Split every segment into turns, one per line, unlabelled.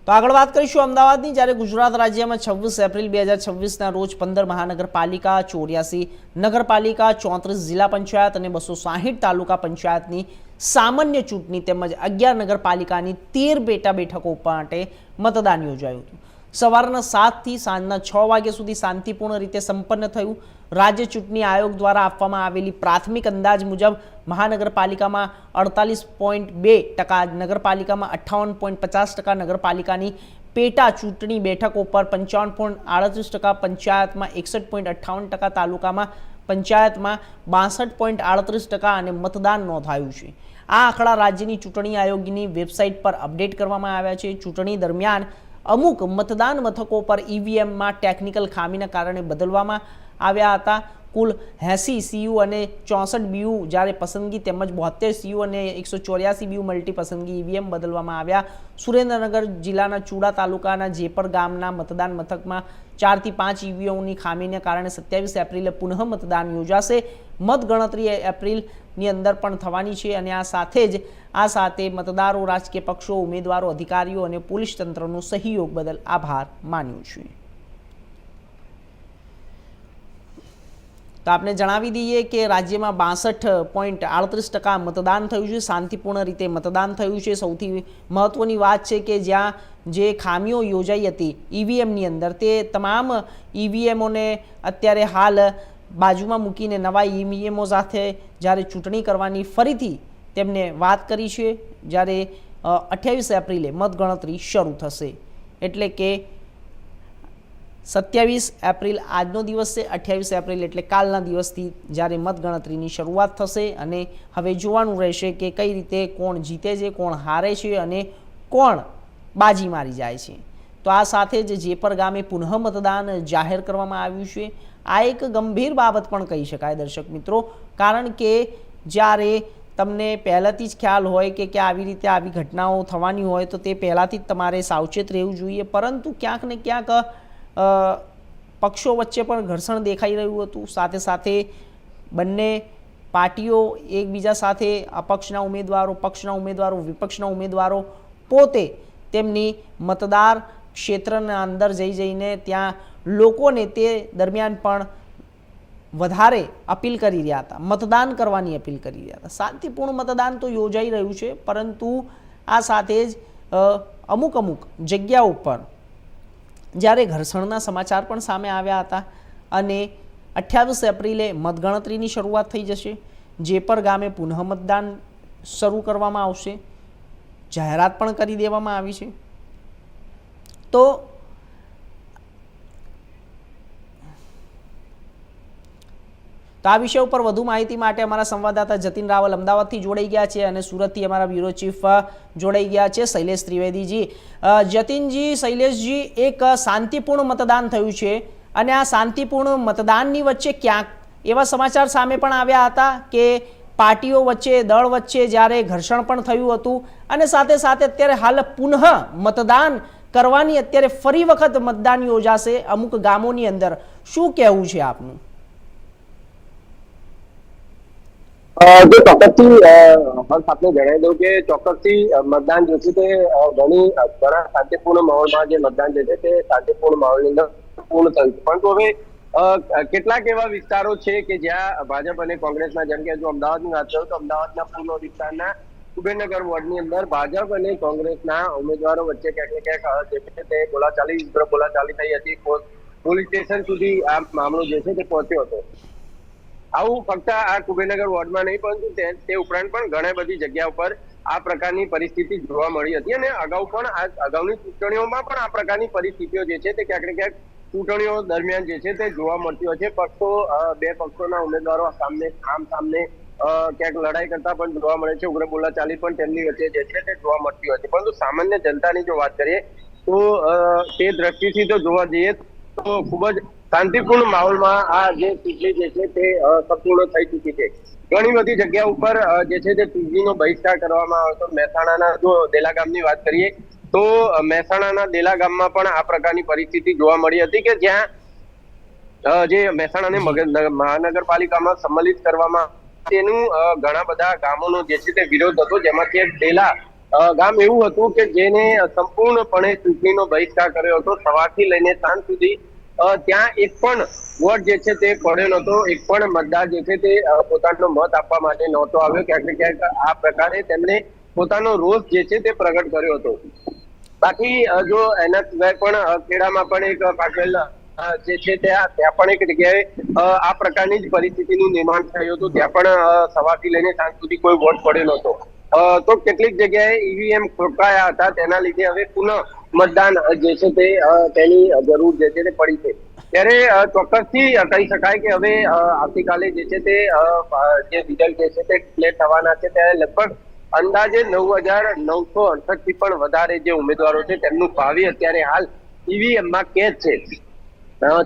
તો આગળ વાત કરીશું અમદાવાદની, જ્યારે ગુજરાત રાજ્યમાં 26 એપ્રિલ 2026ના રોજ 15 મહાનગરપાલિકા, 84 નગરપાલિકા, 34 જિલ્લા પંચાયત અને 260 તાલુકા પંચાયતની સામાન્ય ચૂંટણી તેમજ 11 નગરપાલિકાની 13 પેટા બેઠકો માટે મતદાન યોજાયું હતું। સવારના 7 થી સાંજના 6 વાગ્યા સુધી શાંતિપૂર્ણ રીતે સંપન્ન થયું। રાજ્ય ચૂંટણી આયોગ દ્વારા આપવામાં આવેલી પ્રાથમિક અંદાજ મુજબ મહાનગરપાલિકામાં 48.2%, નગરપાલિકામાં 58.50%, નગરપાલિકાની પેટા ચૂંટણી બેઠકો પર 55.38%, પંચાયતમાં 61.58%, તાલુકામાં પંચાયતમાં 62.38% અને મતદાન નોંધાયું છે। આ આંકડા રાજ્યની ચૂંટણી આયોગની વેબસાઇટ પર અપડેટ કરવામાં આવ્યા છે। ચૂંટણી દરમિયાન અમુક મતદાન મથકો પર ઈવીએમમાં ટેકનિકલ ખામીના કારણે બદલવામાં આવ્યા હતા। કુલ 80 સીયુ અને 64 બીયુ જ્યારે પસંદગી તેમજ 72 સીયુ અને 184 બીયુ મલ્ટી પસંદગી ઈવીએમ બદલવામાં આવ્યા। સુરેન્દ્રનગર જિલ્લાના ચુડા તાલુકાના જેપર ગામના મતદાન મથકમાં 4 થી 5 ઈવીએમની ખામીને કારણે 27 એપ્રિલે પુનઃ મતદાન યોજાશે। મતગણતરી એપ્રિલની અંદર પણ થવાની છે અને આ સાથે મતદારો, રાજકીય પક્ષો, ઉમેદવારો, અધિકારીઓ અને પોલીસ તંત્રનો સહયોગ બદલ આભાર માન્યો છે। તો આપને જણાવી દઈએ કે રાજ્યમાં 62.38% મતદાન થયું છે। શાંતિપૂર્ણ રીતે મતદાન થયું છે। સૌથી મહત્વની વાત છે કે જ્યાં જે ખામીઓ યોજાઈ હતી ઈવીએમની અંદર, તે તમામ ઈવીએમોને અત્યારે હાલ બાજુમાં મૂકીને નવા ઈવીએમો સાથે જ્યારે ચૂંટણી કરવાની ફરીથી તેમને વાત કરી છે। જ્યારે 28 એપ્રિલે મતગણતરી શરૂ થશે, એટલે કે 27 એપ્રિલ આજનો દિવસ છે, 28 એપ્રિલ એટલે કાલના દિવસથી જ્યારે મતગણતરીની શરૂઆત થશે અને હવે જોવાનું રહેશે કે કઈ રીતે કોણ જીતે છે, કોણ હારે છે અને કોણ બાજી મારી જાય છે। તો આ સાથે જ જેપર ગામે પુનઃ મતદાન જાહેર કરવામાં આવ્યું છે। આ એક ગંભીર બાબત પણ કહી શકાય દર્શક મિત્રો, કારણ કે જ્યારે તમને પહેલાથી જ ખ્યાલ હોય કે આવી રીતે આવી ઘટનાઓ થવાની હોય તો તે પહેલાંથી જ તમારે સાવચેત રહેવું જોઈએ, પરંતુ ક્યાંક ને ક્યાંક પક્ષો વચ્ચે પણ ઘર્ષણ દેખાઈ રહ્યું હતું। સાથે સાથે બંને પાર્ટીઓ એકબીજા સાથે, અપક્ષના ઉમેદવારો, પક્ષના ઉમેદવારો, વિપક્ષના ઉમેદવારો પોતે તેમની મતદાર ક્ષેત્રના અંદર જઈને ત્યાં લોકોને તે દરમિયાન પણ વધારે અપીલ કરી રહ્યા હતા, મતદાન કરવાની અપીલ કરી રહ્યા હતા। શાંતિપૂર્ણ મતદાન તો યોજાઈ રહ્યું છે, પરંતુ આ સાથે જ અમુક જગ્યાઓ પર જ્યારે ઘર્ષણના સમાચાર પણ સામે આવ્યા હતા અને 28 એપ્રિલે મતગણતરીની શરૂઆત થઈ જશે। જેપર ગામે પુનઃ મતદાન શરૂ કરવામાં આવશે, જાહેરાત પણ કરી દેવામાં આવી છે। તો આ વિષય ઉપર વધુ માહિતી માટે અમારા સંવાદદાતા જતીન રાવલ અમદાવાદથી જોડાઈ ગયા છે અને સુરતથી અમારા બ્યુરો ચીફ જોડાઈ ગયા છે શૈલેષ ત્રિવેદીજી। જતીનજી, શૈલેષજી, એક શાંતિપૂર્ણ મતદાન થયું છે અને આ શાંતિપૂર્ણ મતદાનની વચ્ચે ક્યાંક એવા સમાચાર સામે પણ આવ્યા હતા કે પાર્ટીઓ વચ્ચે, દળ વચ્ચે જ્યારે ઘર્ષણ પણ થયું હતું અને સાથે સાથે અત્યારે હાલ પુનઃ મતદાન કરવાની અત્યારે ફરી વખત મતદાન યોજાશે અમુક ગામોની અંદર, શું કહેવું છે આપનું?
જો ચોક્કસથી આપને જણાવી દઉં કે ચોક્કસથી મતદાન જે છે તે ઘણા શાંતિપૂર્ણ માહોલમાં જે મતદાન જે છે તે શાંતિપૂર્ણ માહોલની અંદર પૂર્ણ થયું છે, પરંતુ હવે કેટલાક એવા વિસ્તારો છે કે જ્યાં ભાજપ અને કોંગ્રેસના, જેમ કે જો અમદાવાદની વાત કરું તો અમદાવાદના પૂર્વ વિસ્તારના કુબેરનગર વોર્ડની અંદર ભાજપ અને કોંગ્રેસના ઉમેદવારો વચ્ચે ક્યાંક ને ક્યાંક જે છે તે બોલાચાલી થઈ હતી। પોલીસ સ્ટેશન સુધી આ મામલો જે છે તે પહોંચ્યો હતો। આવું ફક્ત આ કુબેરનગર વોર્ડમાં નહીં, પરંતુ તે ઉપરાંત પણ ઘણી બધી જગ્યા ઉપર આ પ્રકારની પરિસ્થિતિ જોવા મળી હતી અને અગાઉની ચૂંટણીઓમાં પણ આ પ્રકારની પરિસ્થિતિઓ જે છે તે ક્યાંક ને ક્યાંક ચૂંટણીઓ દરમિયાન જે છે તે જોવા મળતી હોય છે। બે પક્ષોના ઉમેદવારો સામને ક્યાંક લડાઈ કરતા પણ જોવા મળે છે, ઉગ્ર બોલાચાલી પણ તેમની વચ્ચે જે છે તે જોવા મળતી હોય છે, પરંતુ સામાન્ય જનતાની જો વાત કરીએ તો તે દ્રષ્ટિથી તો જોવા જઈએ તો ખૂબ જ શાંતિપૂર્ણ માહોલમાં આ જે ચૂંટણી જે છે તે સંપૂર્ણ થઈ ચૂકી છે। ઘણી બધી જગ્યા ઉપર જે છે તે ચૂંટણીનો બહિષ્કાર કરવામાં આવ્યો હતો। મહેસાણાના જો દેલા ગામની વાત કરીએ તો મહેસાણાના દેલા ગામમાં પણ આ પ્રકારની પરિસ્થિતિ જોવા મળી હતી કે જ્યાં જે મહેસાણાને મહાનગરપાલિકામાં સંમલિત કરવામાં તેનું ઘણા બધા ગામોનો જે છે તે વિરોધ હતો, જેમાંથી એક ડેલા ગામ એવું હતું કે જેને સંપૂર્ણપણે ચૂંટણીનો બહિષ્કાર કર્યો હતો. સવારથી લઈને સાંજ સુધી ત્યાં એક પણ વોટ જે છે તે પડ્યો નહોતો. એક પણ મતદાર જે છે તે પોતાનો મત આપવા માટે નહોતો આવ્યો. ક્યાંક ને ક્યાંક આ પ્રકારે તેમણે પોતાનો રોષ જે છે તે પ્રગટ કર્યો હતો. બાકી જો એના સિવાય પણ ખેડામાં પણ એક પાટવેલ જે છે ત્યાં પણ એક જગ્યાએ આ પ્રકારની જ પરિસ્થિતિનું નિર્માણ થયું હતું. ત્યાં પણ સવારથી લઈને સાંજ સુધી કોઈ વોટ પડ્યો નહોતો. તો કેટલીક જગ્યાએ ઈવીએમ ખોટકાયા હતા. તેના લીધે હવે પુનઃ મતદાન જે છે તે તેની જરૂર જે છે તે પડી છે. ત્યારે ચોક્કસથી કહી શકાય કે હવે આવતીકાલે જે છે તે જે રિઝલ્ટ જે છે તે ડિક્લેર થવાના છે. ત્યારે લગભગ અંદાજે 9,968 થી પણ વધારે જે ઉમેદવારો છે તેમનું ભાવિ અત્યારે હાલ ઈવીએમ માં કેદ છે.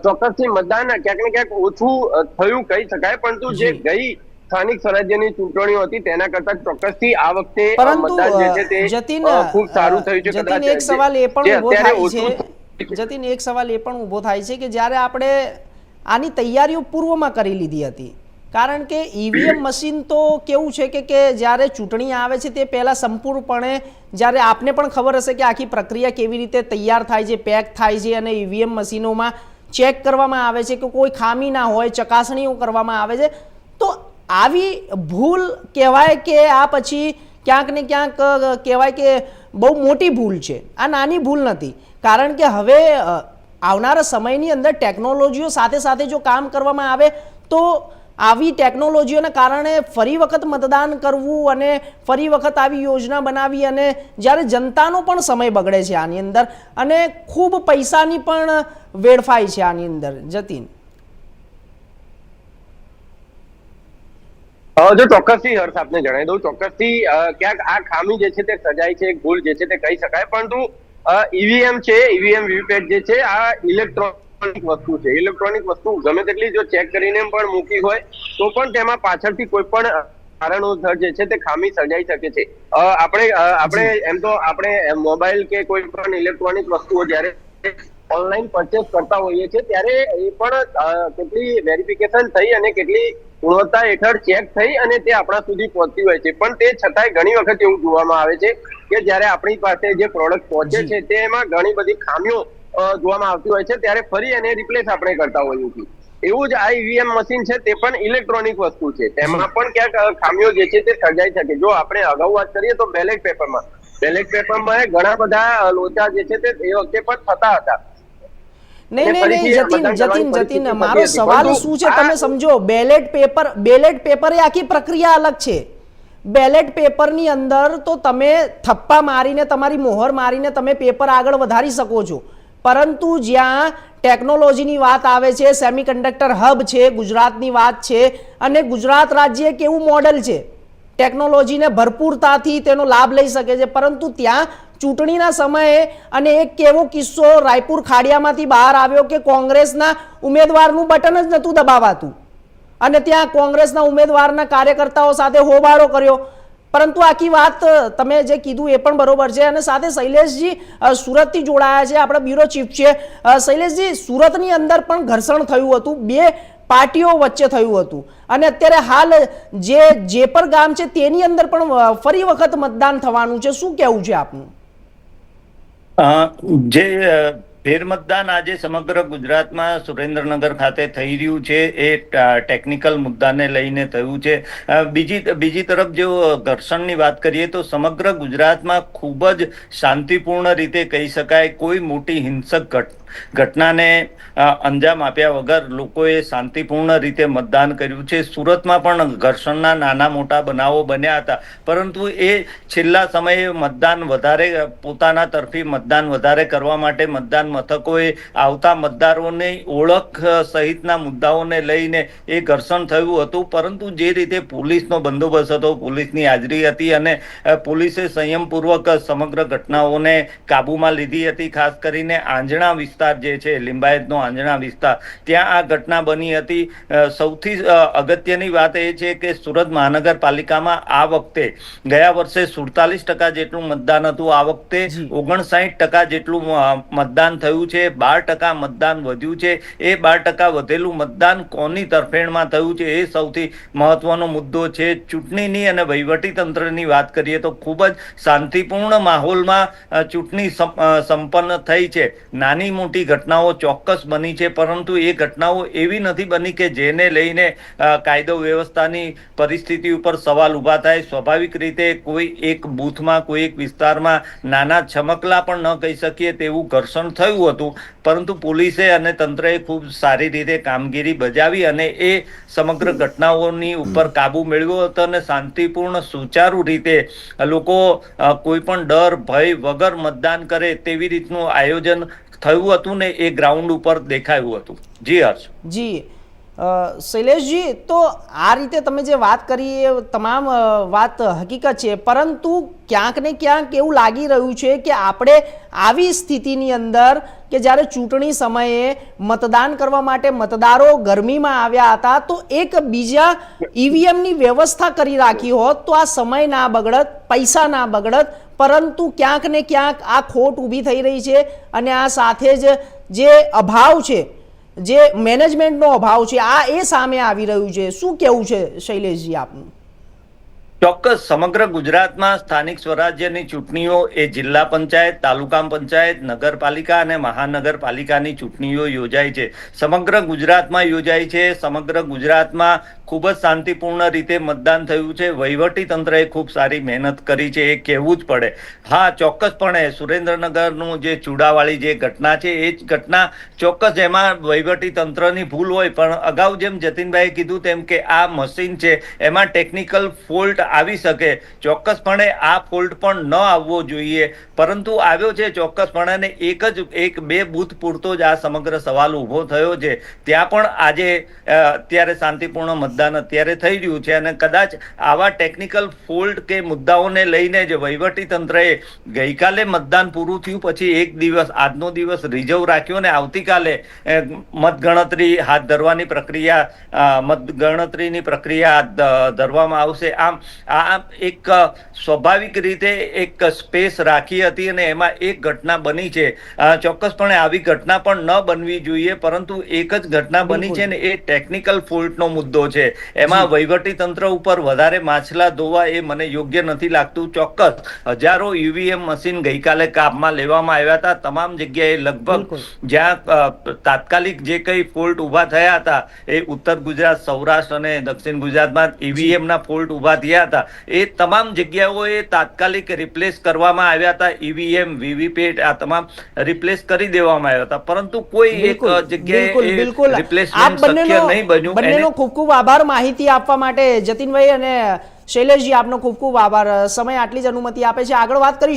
ચોક્કસથી મતદાન ક્યાંક ને ક્યાંક ઓછું થયું કહી શકાય, પરંતુ જે ગઈ સ્થાનિક સ્વરાજ્યની ચૂંટણીઓ હતી તેના કરતા ચોક્કસથી આ વખતે મતદાન જે છે તે ખૂબ સારું થયું છે.
જતીન, એક સવાલ એ પણ ઉભો થાય છે જતીન, એક સવાલ એ પણ ઉભો થાય છે કે જ્યારે આપણે આની તૈયારીઓ પૂર્વમાં કરી લીધી હતી, કારણ કે ઈવીએમ મશીન તો કેવું છે કે જ્યારે ચૂંટણી આવે છે તે પહેલાં સંપૂર્ણપણે, જ્યારે આપને પણ ખબર હશે કે આખી પ્રક્રિયા કેવી રીતે તૈયાર થાય છે, પેક થાય છે, અને ઈવીએમ મશીનોમાં ચેક કરવામાં આવે છે કે કોઈ ખામી ના હોય, ચકાસણીઓ કરવામાં આવે છે. તો આવી ભૂલ કહેવાય કે આ પછી ક્યાંક ને ક્યાંક કહેવાય કે બહુ મોટી ભૂલ છે. આ નાની ભૂલ નથી, કારણ કે હવે આવનારા સમયની અંદર ટેકનોલોજીઓ સાથે સાથે જો કામ કરવામાં આવે તો આવી ટેકનોલોજીઓના કારણે ફરી વખત મતદાન કરવું અને ફરી વખત આવી યોજના બનાવી, અને જ્યારે જનતાનો પણ સમય બગડે છે આની અંદર, અને ખૂબ પૈસાની પણ વેડફાય છે આની અંદર. જતીન,
જો ચોક્કસથી હર્ષ આપને જણાવી દઉં, ચોક્કસથી ક્યાંક આ ખામી જે છે તે સજાય છે, ભૂલ જે છે તે કહી શકાય. પરંતુ ઈવીએમ છે, ઈવીએમ વીવીપેટ જે છે, આ ઇલેક્ટ્રોનિક વસ્તુ છે. ઇલેક્ટ્રોનિક વસ્તુ ગમે તેટલી જો ચેક કરીને પણ મૂકી હોય તો પણ તેમાં પાછળથી કોઈ પણ કારણોસર જે છે તે ખામી સર્જાઈ શકે છે. આપણે એમ તો આપણે મોબાઈલ કે કોઈ પણ ઇલેક્ટ્રોનિક વસ્તુઓ જ્યારે ઓનલાઈન પરચેસ કરતા હોઈએ છીએ ત્યારે એ પણ કેટલી વેરિફિકેશન થઈ અને કેટલી ગુણવત્તા હેઠળ ચેક થઈ અને તે આપણા સુધી પહોંચતી હોય છે. પણ તે છતાંય ઘણી વખત એવું જોવામાં આવે છે કે જ્યારે આપણી પાસે જે પ્રોડક્ટ પહોંચે છે તેમાં ઘણી બધી ખામીઓ જોવામાં આવતી હોય છે, ત્યારે ફરી એને રિપ્લેસ આપણે કરતા હોઈએ છીએ. એવું જ આ ઈવીએમ મશીન છે તે પણ ઇલેક્ટ્રોનિક વસ્તુ છે, તેમાં પણ ક્યાંક ખામીઓ જે છે તે સર્જાઈ શકે. જો આપણે અગાઉ વાત કરીએ તો બેલેટ પેપરમાં ઘણા બધા લોચા જે છે તે એ વખતે પણ થતા હતા.
નહીં, જતીન, મારો સવાલ શું છે તમે સમજો. બેલેટ પેપર એ આખી પ્રક્રિયા અલગ છે. બેલેટ પેપરની અંદર તો તમે થપ્પા મારીને, તમારી મોહર મારીને તમે પેપર આગળ વધારી શકો છો, પરંતુ જ્યાં ટેકનોલોજીની વાત આવે છે, સેમિકન્ડક્ટર હબ છે, ગુજરાતની વાત છે, અને ગુજરાત રાજ્ય એક એવું મોડેલ છે ટેકનોલોજીને ભરપૂરતાથી તેનો લાભ લઈ શકે છે, પરંતુ ત્યાં ચૂંટણીના સમયે, અને એક કેવો કિસ્સો રાયપુર ખાડિયામાંથી બહાર આવ્યો કે કોંગ્રેસના ઉમેદવારનું બટન જ નહોતું દબાવાતું, અને ત્યાં કોંગ્રેસના ઉમેદવારના કાર્યકર્તાઓ સાથે હોબાળો કર્યો. પરંતુ આખી વાત તમે જે કીધું એ પણ બરોબર છે. અને સાથે શૈલેષજી સુરતથી જોડાયા છે, આપણા બ્યુરો ચીફ છે. શૈલેષજી, સુરતની અંદર પણ ઘર્ષણ થયું હતું, બે પાર્ટીઓ વચ્ચે થયું હતું, અને અત્યારે હાલ જે પર ગામ છે તેની અંદર પણ ફરી વખત મતદાન થવાનું છે. શું કહેવું છે આપનું?
જે ફેરમતદાન આજે સમગ્ર ગુજરાતમાં સુરેન્દ્રનગર ખાતે થઈ રહ્યું છે એ ટેકનિકલ મુદ્દાને લઈને થયું છે. બીજી તરફ જો ઘર્ષણની વાત કરીએ તો સમગ્ર ગુજરાતમાં ખૂબ જ શાંતિપૂર્ણ રીતે કહી શકાય, કોઈ મોટી હિંસક ઘટનાને અંજામ આપ્યા વગર લોકોએ શાંતિપૂર્ણ રીતે મતદાન કર્યું છે. સુરતમાં પણ ઘર્ષણના નાના મોટા બનાવો બન્યા હતા, પરંતુ એ છેલ્લા સમયે મતદાન વધારે, પોતાના તરફી મતદાન વધારે કરવા માટે મતદાન મથકોએ આવતા મતદારોની ઓળખ સહિતના મુદ્દાઓને લઈને એ ઘર્ષણ થયું હતું. પરંતુ જે રીતે પોલીસનો બંદોબસ્ત હતો, પોલીસની હાજરી હતી, અને પોલીસે સંયમપૂર્વક સમગ્ર ઘટનાઓને કાબૂમાં લીધી હતી. ખાસ કરીને આંજણા વિસ્તાર વિસ્તાર જે છે લિંબાયતનો આંજણા વિસ્તાર, ત્યાં આ ઘટના બની હતી. સૌથી અગત્યની વાત એ છે કે સુરત મહાનગરપાલિકામાં આ વખતે ગયા વર્ષે 47% જેટલું મતદાન હતું, આ વખતે 59% જેટલું મતદાન થયું છે. 12% મતદાન વધ્યું છે. એ 12% વધેલું મતદાન કોની તરફેણમાં થયું છે એ સૌથી મહત્વનો મુદ્દો છે. ચૂંટણીની અને વહીવટી તંત્રની વાત કરીએ તો ખૂબ જ શાંતિપૂર્ણ માહોલમાં ચૂંટણી સંપન્ન થઈ છે. નાની મોટી ઘટનાઓ ચોક્કસ બની છે, પરંતુ એ ઘટનાઓ એવી નથી બની કે જેને લઈને કાયદો વ્યવસ્થાની પરિસ્થિતિ ઉપર સવાલ ઊભા થાય. સ્વાભાવિક રીતે કોઈ એક બૂથમાં, કોઈ એક વિસ્તારમાં નાના છમકલા પણ ન કહી શકીએ તેવું ઘર્ષણ થયું હતું, પરંતુ પોલીસે અને તંત્રએ ખૂબ સારી રીતે કામગીરી બજાવી અને એ સમગ્ર ઘટનાઓની ઉપર કાબુ મેળવ્યો હતો અને શાંતિપૂર્ણ સુચારુ રીતે લોકો કોઈ પણ ડર ભય વગર મતદાન કરે તેવી રીતનું આયોજન થયું હતું ને એ ગ્રાઉન્ડ ઉપર દેખાયું હતું. જી હર્ષ.
જી શૈલેષજી, તો આ રીતે તમે જે વાત કરી એ તમામ વાત હકીકત છે, પરંતુ ક્યાંક ને ક્યાંક એવું લાગી રહ્યું છે કે આપણે આવી સ્થિતિની અંદર કે જ્યારે ચૂંટણી સમયે મતદાન કરવા માટે મતદારો ગરમીમાં આવ્યા હતા તો એક બીજા ઈવીએમની વ્યવસ્થા કરી રાખી હોત તો આ સમય ના બગડત, પૈસા ના બગડત, પરંતુ ક્યાંક ને ક્યાંક આ ખોટ ઊભી થઈ રહી છે અને આ સાથે જ જે અભાવ છે, જે મેનેજમેન્ટનો અભાવ છે, આ એ સામે આવી રહ્યું છે. શું કહેવું છે શૈલેષજી આપનું?
ચોક્કસ સમગ્ર ગુજરાતમાં સ્થાનિક સ્વરાજ્યની ચૂંટણીઓ એ જિલ્લા પંચાયત, તાલુકા પંચાયત, નગરપાલિકા અને મહાનગરપાલિકાની ચૂંટણીઓ યોજાય છે. સમગ્ર ગુજરાતમાં યોજાય છે. સમગ્ર ગુજરાતમાં ખૂબ જ શાંતિપૂર્ણ રીતે મતદાન થયું છે. વહીવટી તંત્રએ ખૂબ સારી મહેનત કરી છે એ કહેવું જ પડે. હા, ચોક્કસપણે સુરેન્દ્રનગરનું જે ચુડાવાળી જે ઘટના છે એ જ ઘટના ચોક્કસ એમાં વહીવટી તંત્રની ભૂલ હોય, પણ અગાઉ જેમ જતીનભાઈએ કીધું તેમ કે આ મશીન છે એમાં ટેકનિકલ ફોલ્ટ આવી શકે. ચોક્કસપણે આ ફોલ્ટ પણ ન આવવો જોઈએ, પરંતુ આવ્યો છે ચોક્કસપણે. અને એક બે બૂથ પૂરતો જ આ સમગ્ર સવાલ ઊભો થયો છે. ત્યાં પણ આજે અત્યારે શાંતિપૂર્ણ મતદાન અત્યારે થઈ રહ્યું છે અને કદાચ આવા ટેકનિકલ ફોલ્ટ કે મુદ્દાઓને લઈને જ વહીવટી તંત્રએ ગઈકાલે મતદાન પૂરું થયું પછી એક દિવસ, આજનો દિવસ રિઝર્વ રાખ્યો અને આવતીકાલે મતગણતરી હાથ ધરવાની પ્રક્રિયા, મતગણતરીની પ્રક્રિયા હાથ ધરવામાં આવશે. આમ આ એક સ્વાભાવિક રીતે એક સ્પેસ રાખી હતી અને એમાં એક ઘટના બની છે. ચોક્કસપણે આવી ઘટના પણ ન બનવી જોઈએ, પરંતુ એક જ ઘટના બની છે ને એ ટેકનિકલ ફોલ્ટનો મુદ્દો છે. એમાં વહીવટી તંત્ર ઉપર વધારે માછલા ધોવા એ મને યોગ્ય નથી લાગતું. ચોક્કસ હજારો ઈવીએમ મશીન ગઈકાલે કામમાં લેવામાં આવ્યા હતા. તમામ જગ્યાએ લગભગ જ્યાં તાત્કાલિક જે કઈ ફોલ્ટ ઉભા થયા હતા એ ઉત્તર ગુજરાત, સૌરાષ્ટ્ર અને દક્ષિણ ગુજરાતમાં ઈવીએમ ના ફોલ્ટ ઉભા થયા હતા. એ તમામ જગ્યાઓએ તાત્કાલિક રિપ્લેસ કરવામાં આવ્યા હતા. ઈવીએમ, વીવીપેટ આ તમામ રિપ્લેસ કરી દેવામાં આવ્યા હતા, પરંતુ કોઈ એક જગ્યાએ રિપ્લેસમેન્ટ શક્ય નહીં બન્યું.
બંનેનો ખૂબ ખૂબ આભાર માહિતી આપવા માટે જતીનભાઈ અને શૈલેષજી. આપનો ખૂબ ખૂબ આભાર. સમય આટલી જ અનુમતિ આપે છે. આગળ વાત કરી